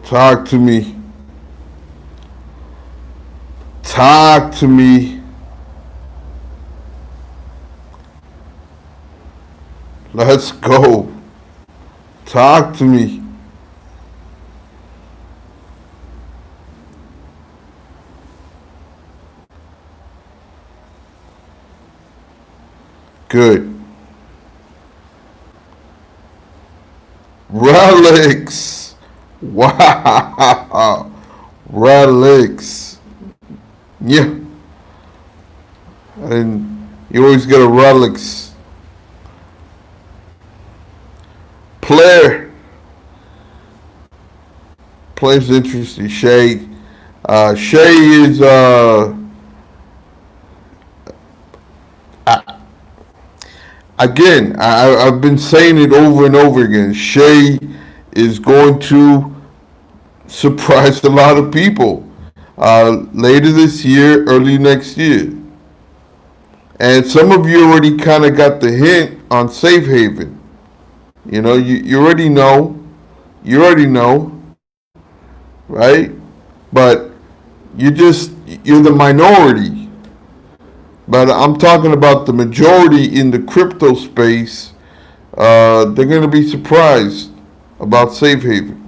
Talk to me. Talk to me. Let's go. Talk to me. Good. Relics. Wow. Relics. Yeah. And you always get a relics. Player. Player's interesting. Shay. Shay is again, I've been saying it over and over again. Shay is going to surprise a lot of people later this year, early next year. And some of you already kind of got the hint on Safe Haven. You know, you already know. You already know, right? But you're the minority. But I'm talking about the majority in the crypto space. They're going to be surprised about Safe Haven.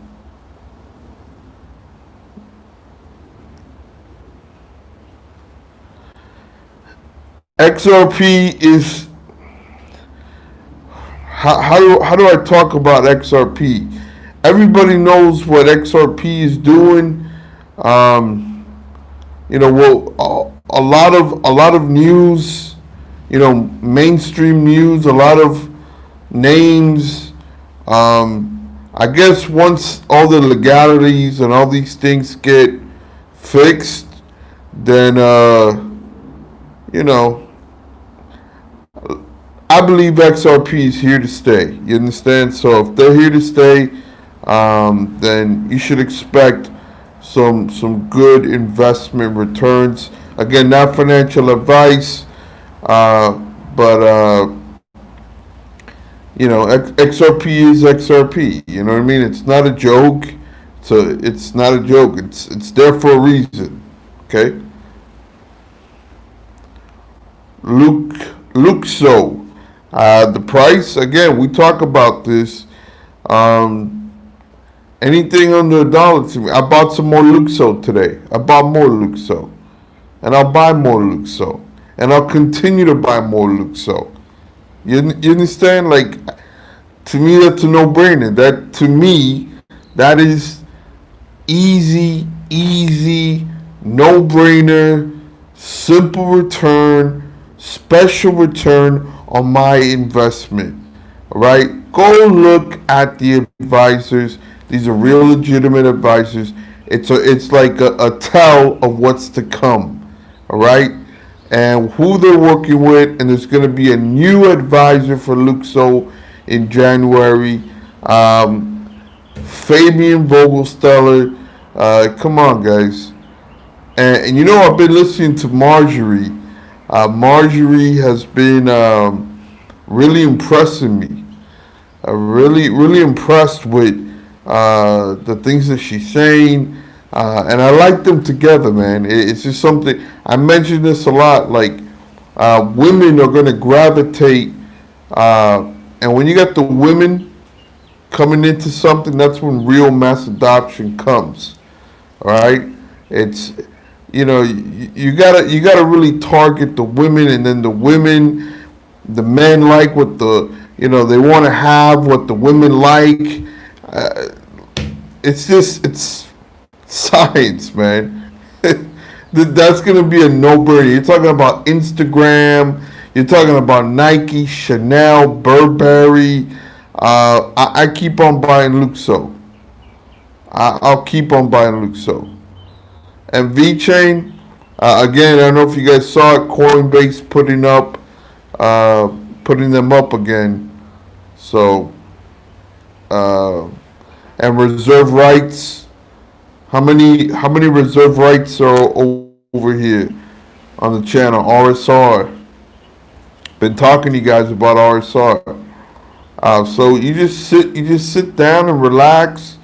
XRP is how do I talk about XRP? Everybody knows what XRP is doing. Well, a lot of news, mainstream news, a lot of names. I guess once all the legalities and all these things get fixed, then I believe XRP is here to stay. You understand? So if they're here to stay, then you should expect some good investment returns. Again, not financial advice, but XRP is XRP. You know what I mean? It's not a joke. It's not a joke. It's there for a reason. Okay. Luxo. The price, again, we talk about this. Anything under $1 to me. I bought some more Luxo today. I bought more Luxo. And I'll buy more Luxo. And I'll continue to buy more Luxo. You understand? Like, to me, that's a no-brainer. To me, that is easy, no-brainer, simple return, special return on my investment. All right? Go look at the advisors. These are real legitimate advisors. It's like a tell of what's to come. All right? And who they're working with. And there's going to be a new advisor for Luxo in January. Fabian Vogelsteller. Come on, guys. And I've been listening to Marjorie. Marjorie has been really impressing me. Really impressed with the things that she's saying. And I like them together, man. It's just something, I mention this a lot, like women are going to gravitate, and when you got the women coming into something, that's when real mass adoption comes. All right? It's, you gotta really target the women, and then the men like what they want to have what the women like. It's science, man. That's gonna be a no-brainer. You're talking about Instagram. You're talking about Nike, Chanel, Burberry. I keep on buying Luxo. I'll keep on buying Luxo. And VeChain, again, I don't know if you guys saw it. Coinbase putting them up again. So, and reserve rights. How many reserve rights are over here on the channel? RSR. Been talking to you guys about RSR. So you just sit down and relax,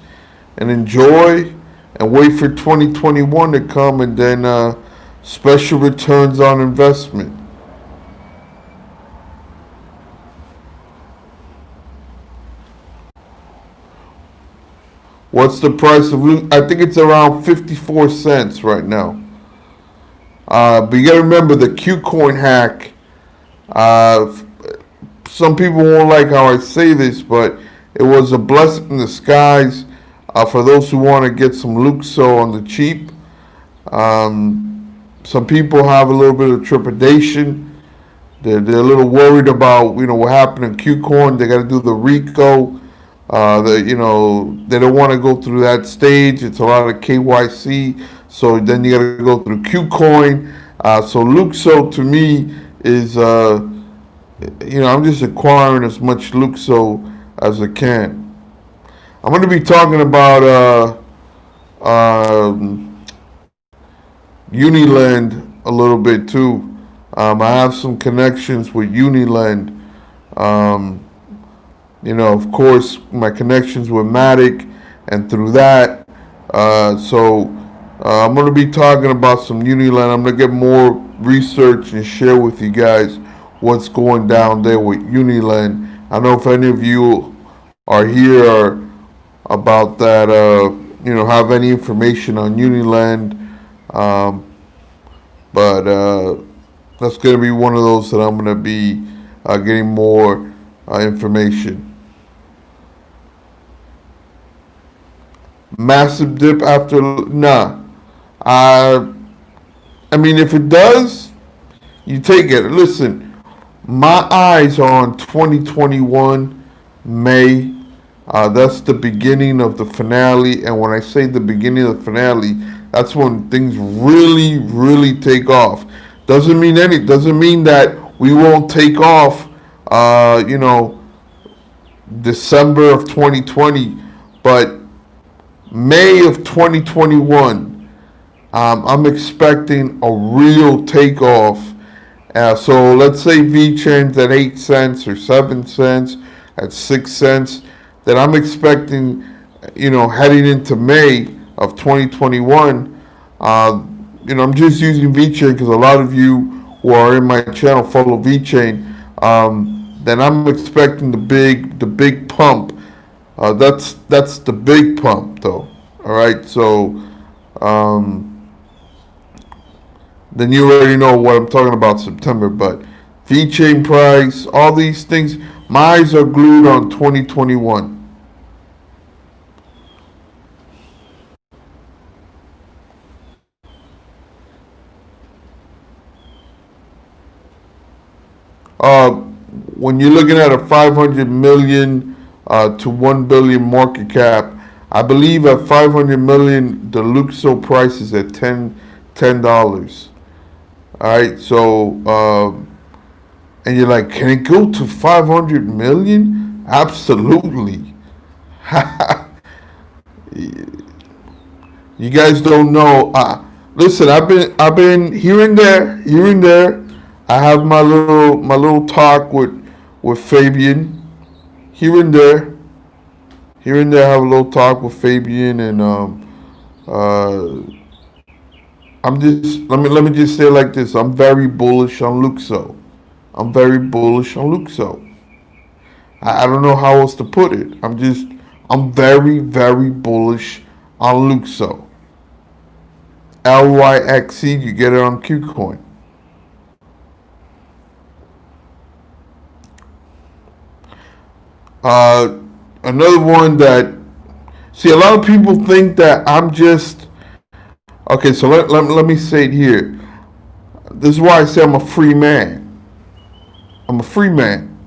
and enjoy and wait for 2021 to come, and then special returns on investment. What's the price of Luxo? I think it's around 54 cents right now. But you gotta remember the Qcoin hack. Uh, some people won't like how I say this, but it was a blessing in disguise for those who want to get some Luxo on the cheap. Some people have a little bit of trepidation. They're a little worried about what happened in Qcoin. They got to do the RICO. They don't want to go through that stage. It's a lot of KYC. So then you got to go through Qcoin. So Luxo to me is, I'm just acquiring as much Luxo as I can. I'm going to be talking about Uniland a little bit too. I have some connections with Uniland. Of course, my connections with Matic, and through that, I'm going to be talking about some Uniland. I'm going to get more research and share with you guys what's going down there with Uniland. I don't know if any of you are here or about that, have any information on Uniland. But that's going to be one of those that I'm going to be getting more information. Massive dip after, nah. I mean, if it does, you take it. Listen, my eyes are on 2021 May. That's the beginning of the finale, and when I say the beginning of the finale, that's when things really, really take off. Doesn't mean that we won't take off, December of 2020, but May of 2021, I'm expecting a real takeoff. So let's say VeChain's at 8 cents or 7 cents, at 6 cents, then I'm expecting, heading into May of 2021, I'm just using VeChain because a lot of you who are in my channel follow VeChain. Then I'm expecting the big pump. That's the big pump, though. All right, so then you already know what I'm talking about, September. But VeChain price, all these things, my eyes are glued on 2021. When you're looking at a 500 million to 1 billion market cap, I believe at 500 million, the Luxo price is at $10. All right, so and you're like, can it go to 500 million? Absolutely. You guys don't know. Listen, I've been here and there. I have my little talk with Fabian. Here and there, I have a little talk with Fabian, and I'm just let me just say it like this. I'm very bullish on Luxo. I don't know how else to put it. I'm very, very bullish on Luxo. LYXE, you get it on Qcoin. Another one that, see, a lot of people think that I'm just, okay, so let me say it here. This is why I say I'm a free man. I'm a free man.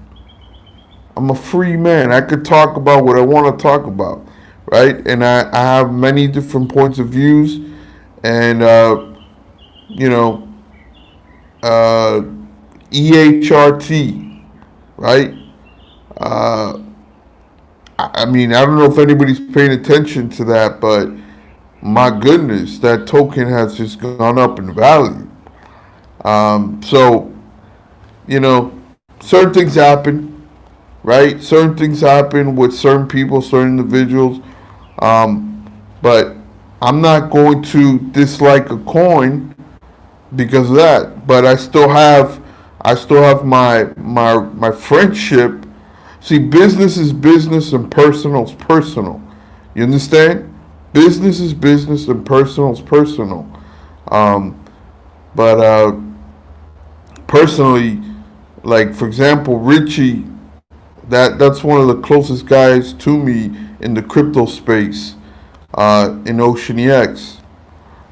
I could talk about what I want to talk about, right? And I have many different points of views, and EHRT, right? I mean, I don't know if anybody's paying attention to that, but my goodness, that token has just gone up in value. So, certain things happen, right? Certain things happen with certain people, certain individuals. but I'm not going to dislike a coin because of that. But I still have my friendship. See, business is business and personal is personal. You understand? Business is business and personal is personal. Um, but personally, like for example, Richie, that's one of the closest guys to me in the crypto space in Ocean EX,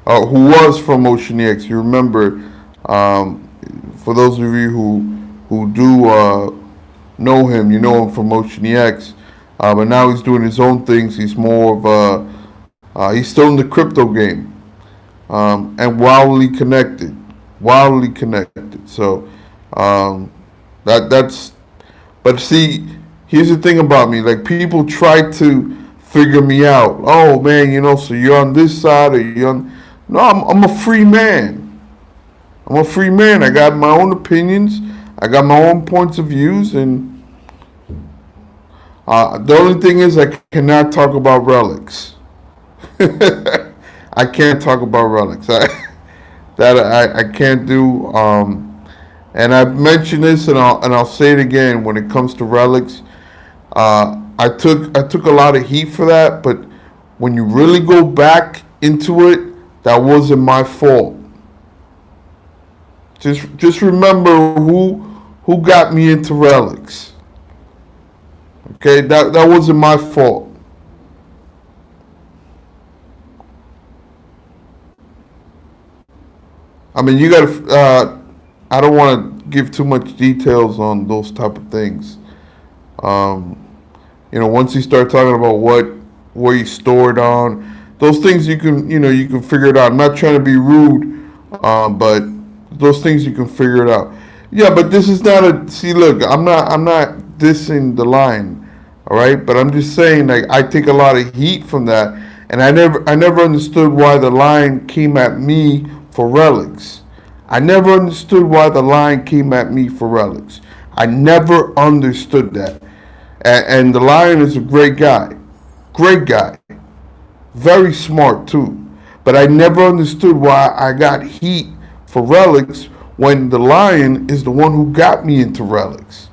who was from Ocean EX. You remember, for those of you who do know him, you know him from Ocean EX. But now he's doing his own things. He's more of he's still in the crypto game, and wildly connected. So that's. But see, here's the thing about me. Like people try to figure me out. Oh man, so you're on this side or you're on. No, I'm a free man. I'm a free man. I got my own opinions. I got my own points of views, and the only thing is I cannot talk about relics. I can't talk about relics. I can't do. And I've mentioned this, and I'll say it again. When it comes to relics, I took a lot of heat for that. But when you really go back into it, that wasn't my fault. Just remember who got me into relics. Okay, that wasn't my fault. I mean, you gotta. I don't want to give too much details on those type of things. Um, once you start talking about where you store it on, those things you can figure it out. I'm not trying to be rude, but those things you can figure it out. Yeah, but this is not a see. Look, I'm not dissing the line, all right. But I'm just saying, like I take a lot of heat from that, and I never understood why the line came at me for relics. I never understood why the line came at me for relics. I never understood that. And the lion is a great guy. Great guy. Very smart too. But I never understood why I got heat for relics when the lion is the one who got me into relics.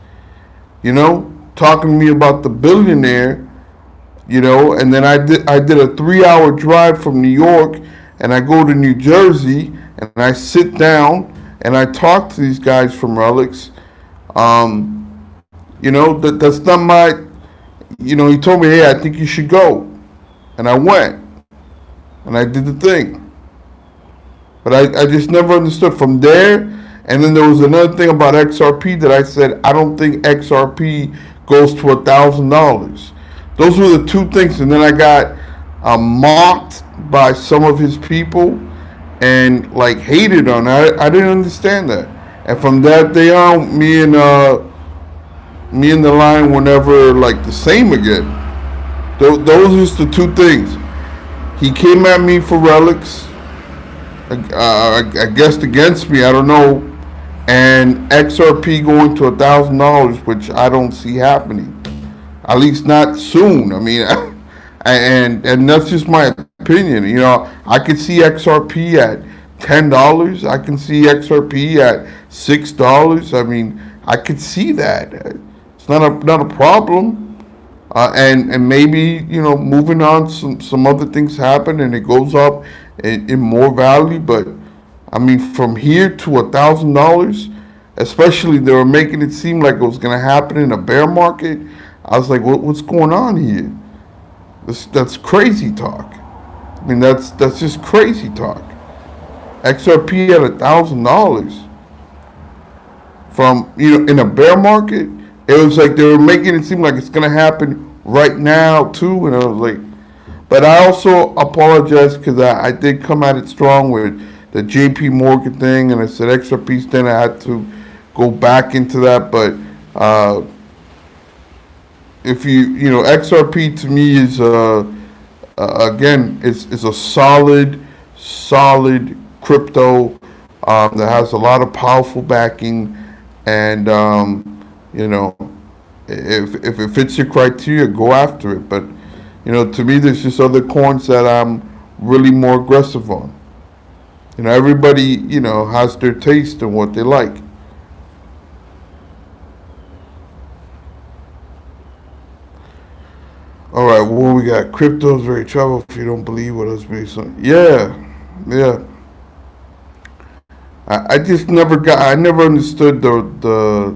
Talking to me about the billionaire, and then I did a 3 hour drive from New York, and I go to New Jersey, and I sit down and I talk to these guys from relics. That's not my. He told me, hey, I think you should go, and I went, and I did the thing. But I just never understood from there. And then there was another thing about XRP that I said I don't think XRP goes to $1,000. Those were the two things, and then I got mocked by some of his people and like hated on. I didn't understand that. And from that day on, me and the line were never like the same again. Those are the two things. He came at me for relics. I guessed against me. I don't know. And XRP going to $1,000, which I don't see happening. At least not soon. I mean, and that's just my opinion. I could see XRP at $10. I can see XRP at $6. I mean, I could see that. It's not a problem. And maybe moving on, some other things happen and it goes up in more value. But I mean, from here to $1,000, especially they were making it seem like it was going to happen in a bear market. I was like, what's going on here? That's crazy talk. I mean, that's just crazy talk. XRP at $1,000 from in a bear market. It was like they were making it seem like it's gonna happen right now too, and I was like, but I also apologize because I did come at it strong with the JP Morgan thing, and I said XRP then I had to go back into that, but if XRP to me is again it's a solid crypto that has a lot of powerful backing, and if it fits your criteria, go after it. But To me, there's just other coins that I'm really more aggressive on. Everybody, has their taste and what they like. All right, what we got? Crypto's very trouble if you don't believe what us based on. Yeah, yeah. I just I never understood the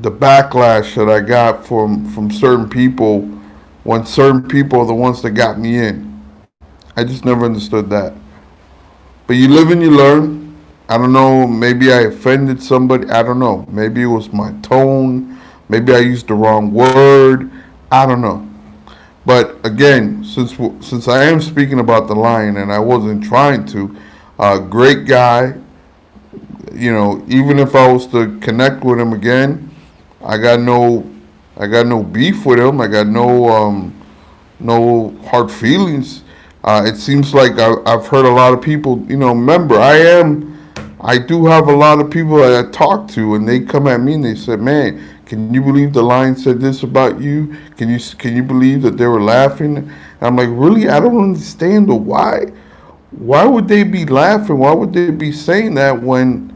backlash that I got from certain people when certain people are the ones that got me in. I just never understood that. But you live and you learn. I don't know, maybe I offended somebody. I don't know. Maybe it was my tone. Maybe I used the wrong word. I don't know. But again, since I am speaking about the lion and I wasn't trying to, great guy. Even if I was to connect with him again, I got no, I got no beef with him. I got no hard feelings. It seems like I've heard a lot of people. Remember, I do have a lot of people that I talk to, and they come at me and they said, "Man, can you believe the lion said this about you? Can you believe that they were laughing?" And I'm like, really? I don't understand the why. Why would they be laughing? Why would they be saying that when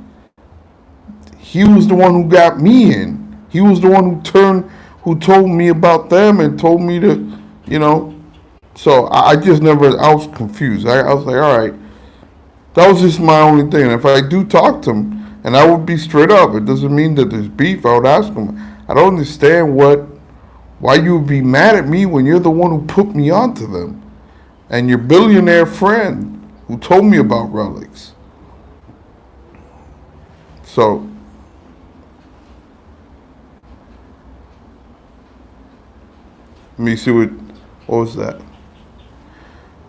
he was the one who got me in? He was the one who told me about them and told me to, you know. So I just never. I was confused. I was like, all right, that was just my only thing. If I do talk to him, and I would be straight up, it doesn't mean that there's beef. I would ask him. I don't understand why you would be mad at me when you're the one who put me onto them, and your billionaire friend who told me about relics. So let me see what was that?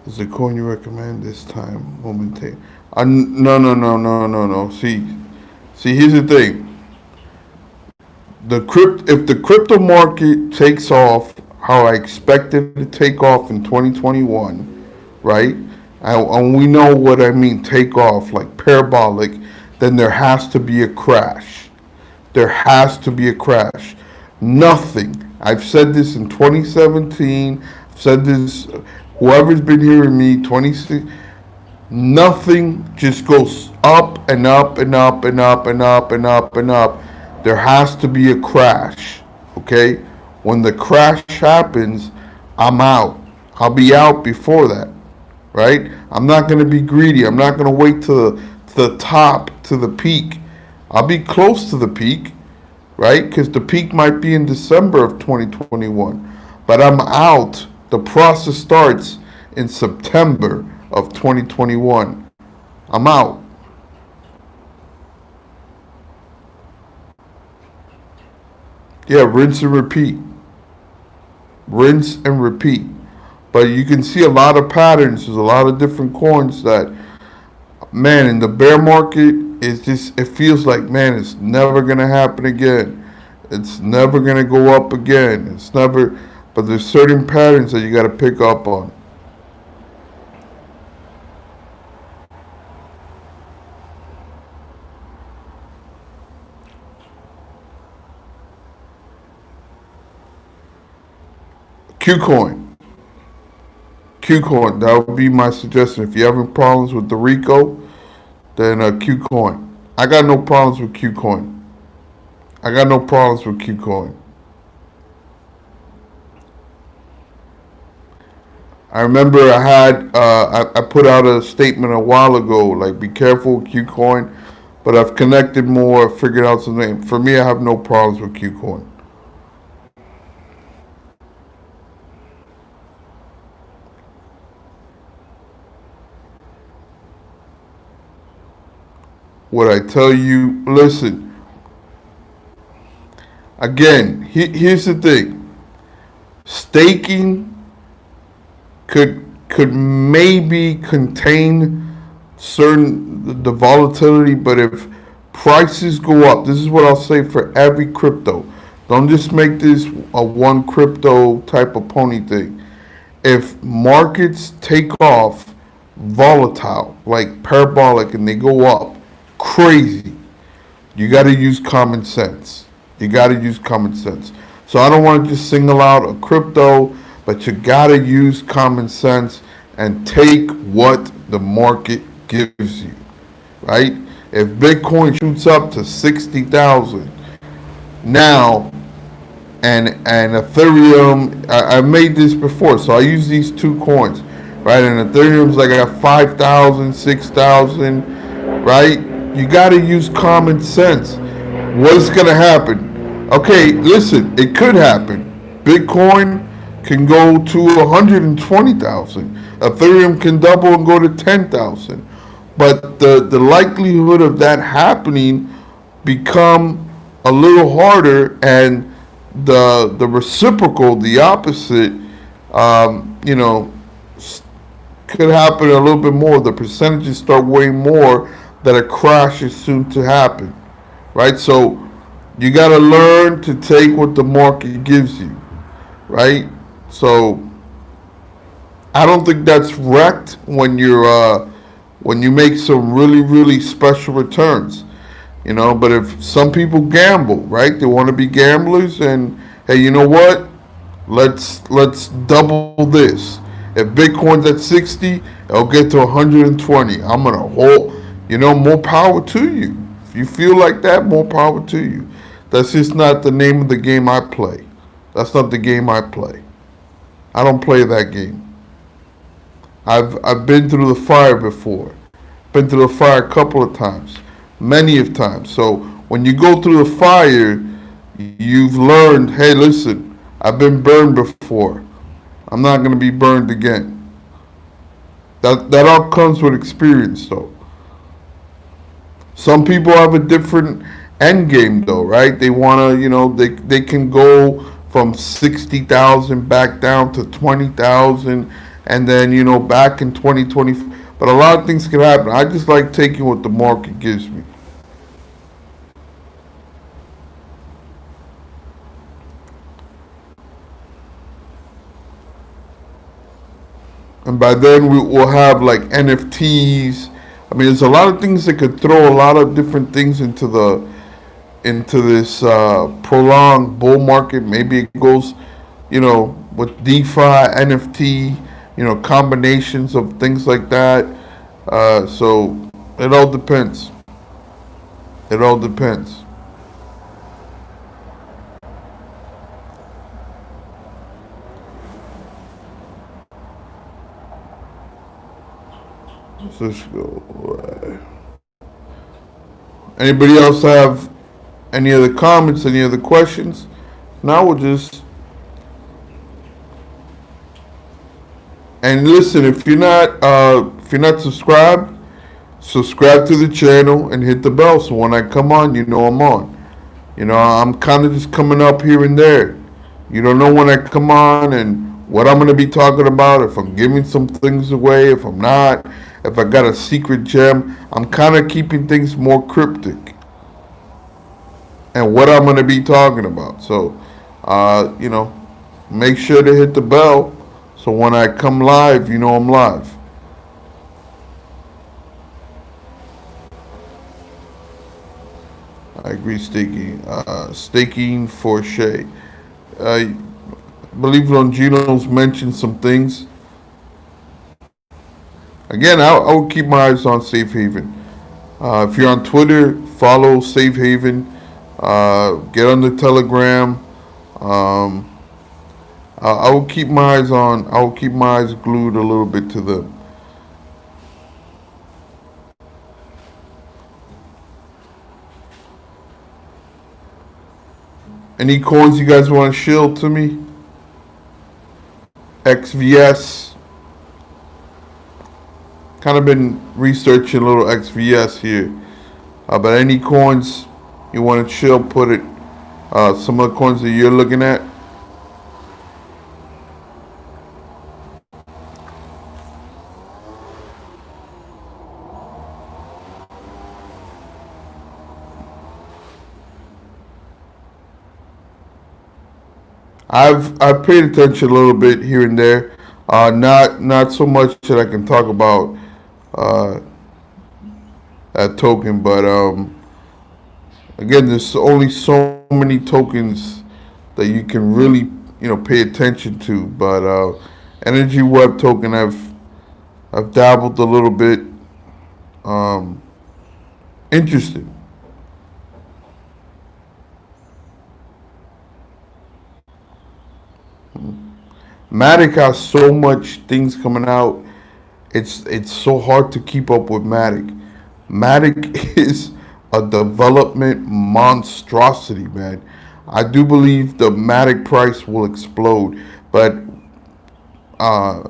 Is the coin you recommend this time momentarily? No, no, no, no, no, no. See, here's the thing. If the crypto market takes off how I expected it to take off in 2021, right? And we know what I mean, take off, like parabolic, then there has to be a crash. There has to be a crash. Nothing. I've said this in 2017. I've said this. Whoever's been hearing me, 26. Nothing just goes up and up and up and up and up and up and up. There has to be a crash. Okay. When the crash happens, I'm out. I'll be out before that. Right? I'm not going to be greedy. I'm not going to wait to the top, to the peak. I'll be close to the peak, right? Because the peak might be in December of 2021. But I'm out. The process starts in September of 2021. I'm out. Yeah, rinse and repeat. Rinse and repeat. But you can see a lot of patterns. There's a lot of different coins that, man, in the bear market, it feels like, man, it's never going to happen again. It's never going to go up again. But there's certain patterns that you got to pick up on. Qcoin. Qcoin. That would be my suggestion. If you're having problems with the Rico, then Qcoin. I got no problems with Qcoin. I got no problems with Qcoin. I remember I put out a statement a while ago, like be careful with Qcoin, but I've connected more, figured out something. For me, I have no problems with Qcoin. What I tell you, listen, again, here's the thing. Staking could maybe contain the volatility, but if prices go up, this is what I'll say for every crypto. Don't just make this a one crypto type of pony thing. If markets take off volatile, like parabolic, and they go up crazy, you got to use common sense. You got to use common sense. So I don't want to just single out a crypto but you gotta use common sense and take what the market gives you, right? If Bitcoin shoots up to 60,000 now, and Ethereum, I made this before, so I use these two coins, right? And Ethereum's like at 5,000, 6,000, right? You got to use common sense. What's gonna happen? Okay, listen, it could happen. Bitcoin can go to 120,000. Ethereum can double and go to 10,000. But the likelihood of that happening become a little harder, and the reciprocal, the opposite, you know, could happen a little bit more. The percentages start weighing more that a crash is soon to happen, right? So you got to learn to take what the market gives you, right? So I don't think that's wrecked when you make some really special returns, you know. But if some people gamble, right? They want to be gamblers, and hey, you know what? Let's double this. If Bitcoin's at 60, it'll get to 120. I'm gonna hold. You know, more power to you. If you feel like that, more power to you. That's just not the name of the game I play. That's not the game I play. I don't play that game. I've been through the fire before. Been through the fire a couple of times, many of times. So when you go through the fire, you've learned, hey, listen, I've been burned before. I'm not going to be burned again. That all comes with experience, though. Some people have a different end game, though, right? They want to, you know, they can go from 60,000 back down to 20,000, and then, you know, back in 2020. But a lot of things can happen. I just like taking what the market gives me. And by then we will have like NFTs. I mean, there's a lot of things that could throw a lot of different things into this prolonged bull market. Maybe it goes, you know, with DeFi, NFT, you know, combinations of things like that. So it all depends. It all depends. So let's go. Anybody else have any other comments? Any other questions? Now we'll just. And listen, if you're not subscribed, subscribe to the channel and hit the bell so when I come on, you know I'm on. You know, I'm kind of just coming up here and there. You don't know when I come on and what I'm going to be talking about, if I'm giving some things away, if I'm not, if I got a secret gem. I'm kind of keeping things more cryptic and what I'm going to be talking about. So, you know, make sure to hit the bell so when I come live, you know I'm live. I agree, staking for Shay. I believe Longino's mentioned some things. Again, I would keep my eyes on Safe Haven. If you're on Twitter, follow Safe Haven. Get on the Telegram. I will keep my eyes on. I will keep my eyes glued a little bit to them. Any coins you guys want to shield to me? XVS. Kind of been researching a little XVS here. But any coins you want to chill, put it. Some of the coins that you're looking at. I've paid attention a little bit here and there. Not so much that I can talk about that token, but again, there's only so many tokens that you can really pay attention to. But energy web token, I've dabbled a little bit. Um, Interested. Matic has so much things coming out. It's so hard to keep up with Matic. Matic is a development monstrosity, man. I do believe the Matic price will explode, but uh,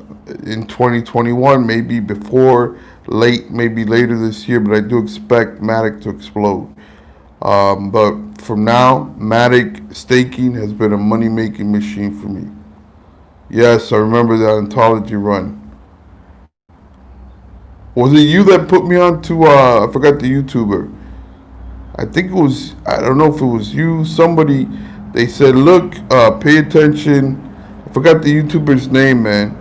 in 2021, maybe before late, maybe later this year. But I do expect Matic to explode. But from now, Matic staking has been a money making machine for me. Yes, I remember that anthology run. Was it you that put me on to, I forgot the YouTuber. I think it was, I don't know if it was you, somebody, they said, look, pay attention. I forgot the YouTuber's name, man.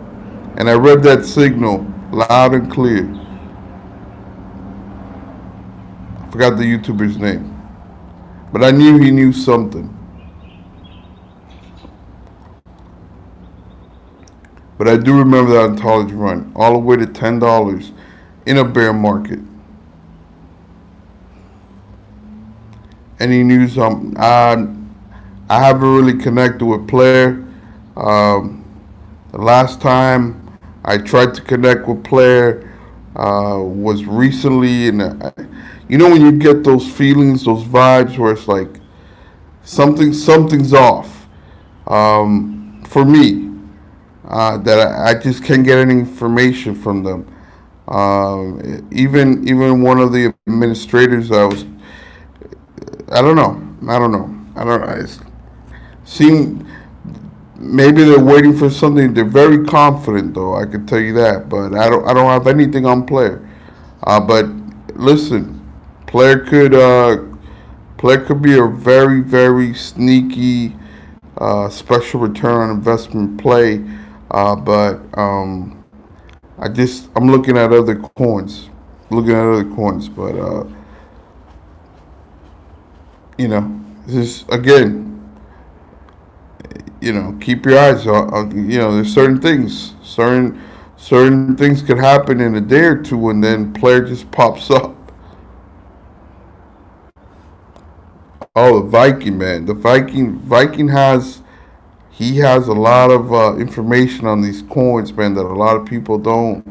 And I read that signal loud and clear. I forgot the YouTuber's name. But I knew he knew something. But I do remember that anthology run, all the way to $10 in a bear market. Any news? I haven't really connected with Player. The last time I tried to connect with Player was recently, and when you get those feelings, those vibes, where it's like something's off. For me, that I just can't get any information from them. Even one of the administrators, I don't know. I don't know. It seem maybe they're waiting for something. They're very confident, though. I can tell you that. But I don't have anything on Player. But listen, Player could be a very very sneaky special return on investment play. But I'm looking at other coins, But just again, keep your eyes on. There's certain things could happen in a day or two, and then Player just pops up. Oh, the Viking, man, the Viking has a lot of information on these coins, man, that a lot of people don't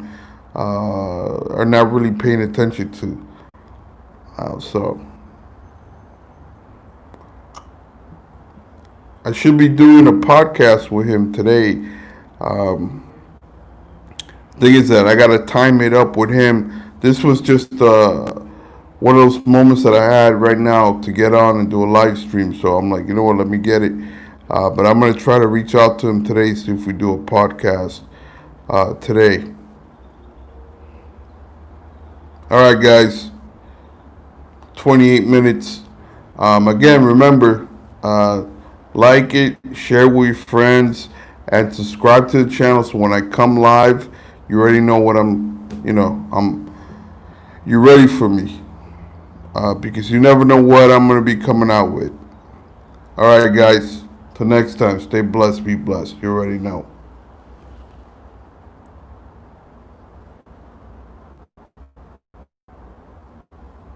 are not really paying attention to. So I should be doing a podcast with him today. Um, Thing is that I gotta time it up with him. This was just one of those moments that I had right now to get on and do a live stream. So I'm like, you know what? Let me get it. But I'm gonna try to reach out to him today, see if we do a podcast today. All right, guys. 28 minutes. Again, remember, like it, share with your friends, and subscribe to the channel so when I come live, you already know what you're ready for me. Because you never know what I'm going to be coming out with. All right, guys. Till next time, stay blessed, be blessed. You already know.